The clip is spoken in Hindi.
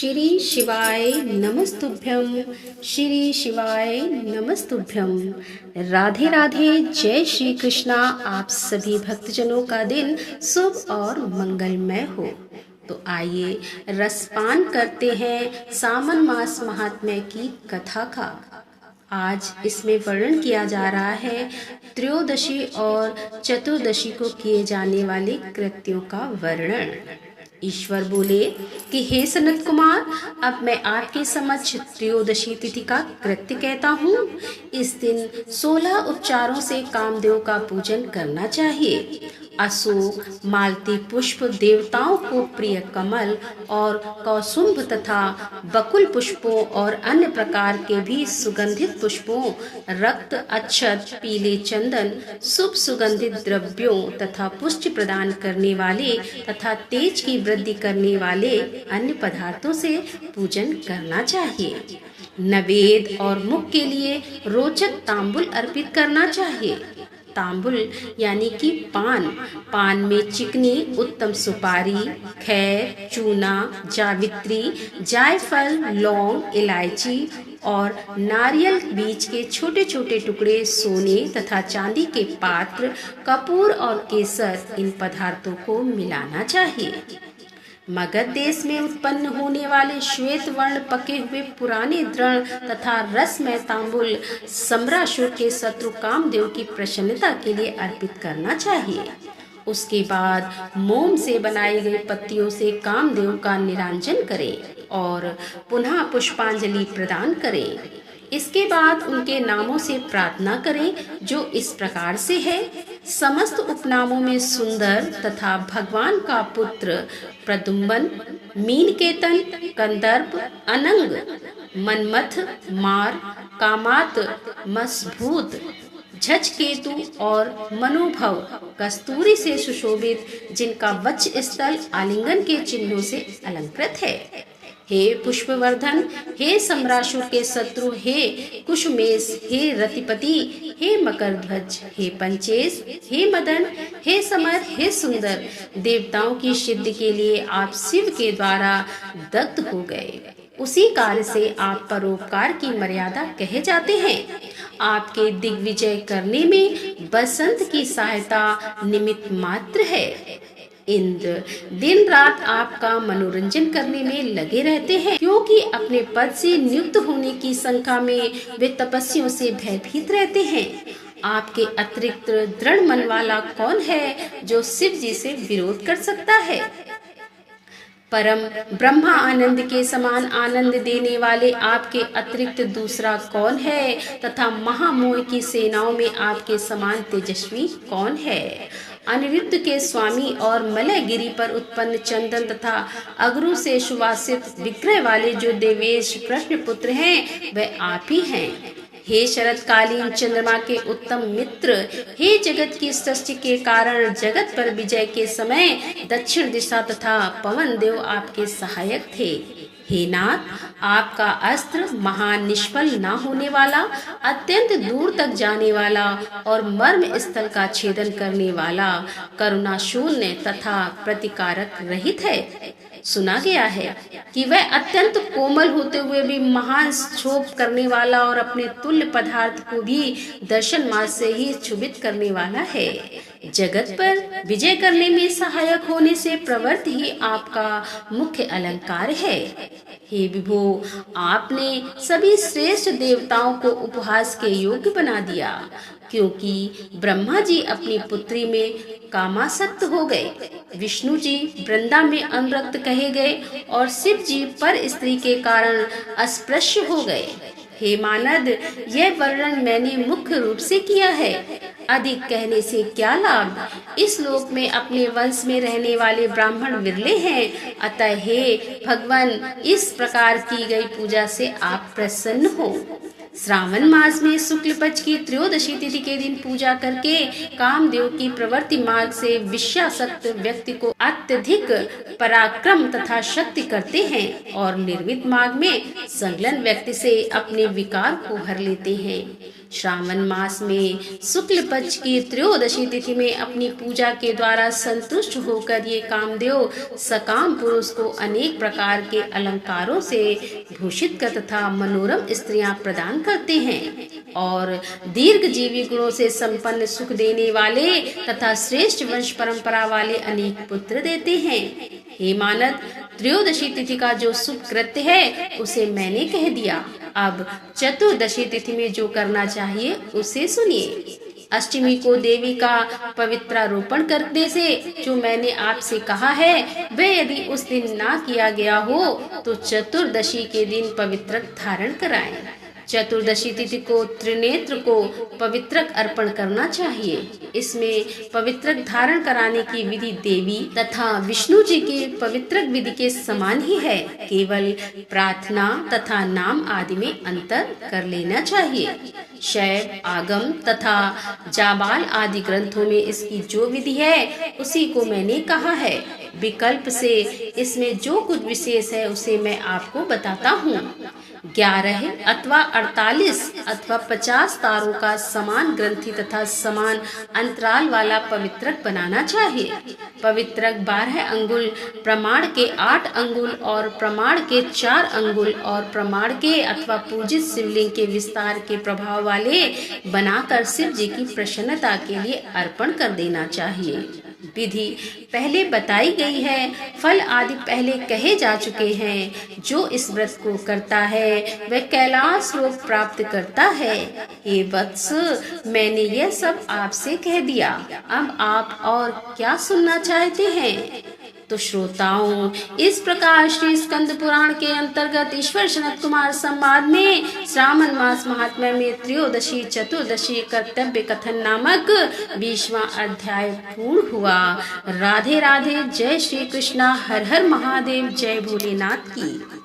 श्री शिवाय नमस्तुभ्यम। श्री शिवाय नमस्तुभ्यम। राधे राधे। जय श्री कृष्णा। आप सभी भक्तजनों का दिन शुभ और मंगलमय हो। तो आइए रसपान करते हैं सावन मास महात्म्य की कथा का। आज इसमें वर्णन किया जा रहा है त्रयोदशी और चतुर्दशी को किए जाने वाले कृत्यों का वर्णन। ईश्वर बोले कि हे सनत कुमार, अब मैं आपके समक्ष त्रयोदशी तिथि का कृत्य कहता हूँ। इस दिन 16 उपचारों से कामदेव का पूजन करना चाहिए। अशोक, मालती पुष्प, देवताओं को प्रिय कमल और कौसुंभ तथा बकुल पुष्पों और अन्य प्रकार के भी सुगंधित पुष्पों, रक्त, अक्षत, पीले चंदन, शुभ सुगंधित द्रव्यों तथा पुष्टि प्रदान करने वाले तथा तेज की वृद्धि करने वाले अन्य पदार्थों से पूजन करना चाहिए। नवेद और मुख के लिए रोचक तांबुल अर्पित करना चाहिए। तांबुल यानी कि पान में चिकनी उत्तम सुपारी, खैर, चूना, जावित्री, जायफल, लौंग, इलायची और नारियल बीज के छोटे छोटे टुकड़े, सोने तथा चांदी के पात्र, कपूर और केसर, इन पदार्थों को मिलाना चाहिए। मगध देश में उत्पन्न होने वाले श्वेत वर्ण पके हुए पुराने दृढ़ तथा रसमय तांबुल सम्रासुर के शत्रु कामदेव की प्रसन्नता के लिए अर्पित करना चाहिए। उसके बाद मोम से बनाई गई पत्तियों से कामदेव का निरांजन करें और पुनः पुष्पांजलि प्रदान करें। इसके बाद उनके नामों से प्रार्थना करें, जो इस प्रकार से है। समस्त उपनामों में सुंदर तथा भगवान का पुत्र प्रदुम्बन, मीनकेतन, कंदर्प, अनंग, मनमथ, मार, कामात, मसभूत, झचकेतु और मनोभव कस्तूरी से सुशोभित, जिनका वक्ष स्थल आलिंगन के चिन्हों से अलंकृत है। हे पुष्पवर्धन, हे सम्रासुर के शत्रु, हे कुशमेश, हे रतिपति, हे मकरध्वज, हे पंचेश, हे मदन, हे समर, हे सुंदर, देवताओं की सिद्धि के लिए आप शिव के द्वारा दग्ध हो गए। उसी कार्य से आप परोपकार की मर्यादा कहे जाते हैं। आपके दिग्विजय करने में बसंत की सहायता निमित्त मात्र है। इंद्र दिन रात आपका मनोरंजन करने में लगे रहते हैं, क्योंकि अपने पद से नियुक्त होने की शंका में वे तपस्वियों से भयभीत रहते हैं। आपके अतिरिक्त दृढ़ मन वाला कौन है जो शिव जी से विरोध कर सकता है? परम ब्रह्मा आनंद के समान आनंद देने वाले आपके अतिरिक्त दूसरा कौन है तथा महामोह की सेनाओं में आपके समान तेजस्वी कौन है? अनिरुद्ध के स्वामी और मलयगिरी पर उत्पन्न चंदन तथा अगरू से सुवासित विग्रह वाले जो देवेश कृष्ण पुत्र हैं, वह आप ही हैं। हे शरतकालीन चंद्रमा के उत्तम मित्र, हे जगत की सृष्टि के कारण जगत पर विजय के समय दक्षिण दिशा तथा पवन देव आपके सहायक थे। हे नाथ, आपका अस्त्र महान निष्फल न होने वाला, अत्यंत दूर तक जाने वाला और मर्म स्थल का छेदन करने वाला, करुणा शून्य तथा प्रतिकारक रहित है। सुना गया है कि वह अत्यंत कोमल होते हुए भी महान क्षोभ करने वाला और अपने तुल्य पदार्थ को भी दर्शन मात्र से ही क्षुभित करने वाला है। जगत पर विजय करने में सहायक होने से प्रवृत्त ही आपका मुख्य अलंकार है। हे विभो, आपने सभी श्रेष्ठ देवताओं को उपहास के योग्य बना दिया, क्योंकि ब्रह्मा जी अपनी पुत्री में कामासक्त हो गए, विष्णु जी वृंदा में अनुरक्त कहे गए और शिव जी पर स्त्री के कारण अस्पृश्य हो गए। हे मानद, यह वर्णन मैंने मुख्य रूप से किया है, अधिक कहने से क्या लाभ? इस लोक में अपने वंश में रहने वाले ब्राह्मण विरले हैं, अतः हे भगवान, इस प्रकार की गई पूजा से आप प्रसन्न हो। श्रावण मास में शुक्ल पक्ष की त्रयोदशी तिथि के दिन पूजा करके कामदेव की प्रवृत्ति मार्ग से विषयासक्त व्यक्ति को अत्यधिक पराक्रम तथा शक्ति करते हैं और निर्मित मार्ग में संलग्न व्यक्ति से अपने विकार को हर लेते हैं। श्रावण मास में शुक्ल पक्ष की त्रयोदशी तिथि में अपनी पूजा के द्वारा संतुष्ट होकर ये कामदेव सकाम पुरुष को अनेक प्रकार के अलंकारों से भूषित कर तथा मनोरम स्त्रियां प्रदान करते हैं और दीर्घ जीवी गुणों से संपन्न सुख देने वाले तथा श्रेष्ठ वंश परंपरा वाले अनेक पुत्र देते हैं। हे मानद, त्रयोदशी तिथि का जो शुभ कृत्य है उसे मैंने कह दिया। अब चतुर्दशी तिथि में जो करना चाहिए उसे सुनिए। अष्टमी को देवी का पवित्रारोपण करने से जो मैंने आपसे कहा है वह यदि उस दिन ना किया गया हो तो चतुर्दशी के दिन पवित्रक धारण कराएं। चतुर्दशी तिथि को त्रिनेत्र को पवित्रक अर्पण करना चाहिए। इसमें पवित्रक धारण कराने की विधि देवी तथा विष्णु जी के पवित्रक विधि के समान ही है, केवल प्रार्थना तथा नाम आदि में अंतर कर लेना चाहिए। शैव, आगम तथा जाबाल आदि ग्रंथों में इसकी जो विधि है उसी को मैंने कहा है। विकल्प से इसमें जो कुछ विशेष है उसे मैं आपको बताता हूँ। 11 अथवा 48 अथवा 50 तारों का समान ग्रंथि तथा समान अंतराल वाला पवित्रक बनाना चाहिए। पवित्रक 12 अंगुल, प्रमाण के 8 अंगुल और प्रमाण के 4 अंगुल और प्रमाण के अथवा पूजित शिवलिंग के विस्तार के प्रभाव वाले बनाकर शिव जी की प्रसन्नता के लिए अर्पण कर देना चाहिए। विधि पहले बताई गई है, फल आदि पहले कहे जा चुके हैं। जो इस व्रत को करता है वह कैलाश लोक प्राप्त करता है। हे वत्स, मैंने यह सब आपसे कह दिया, अब आप और क्या सुनना चाहते हैं? तो श्रोताओं, इस प्रकार श्री स्कंद पुराण के अंतर्गत ईश्वर सनत कुमार संवाद में श्रावण मास महात्म्य में त्रयोदशी चतुर्दशी कर्तव्य कथन नामक 20वां अध्याय पूर्ण हुआ। राधे राधे। जय श्री कृष्णा। हर हर महादेव। जय भोलेनाथ की।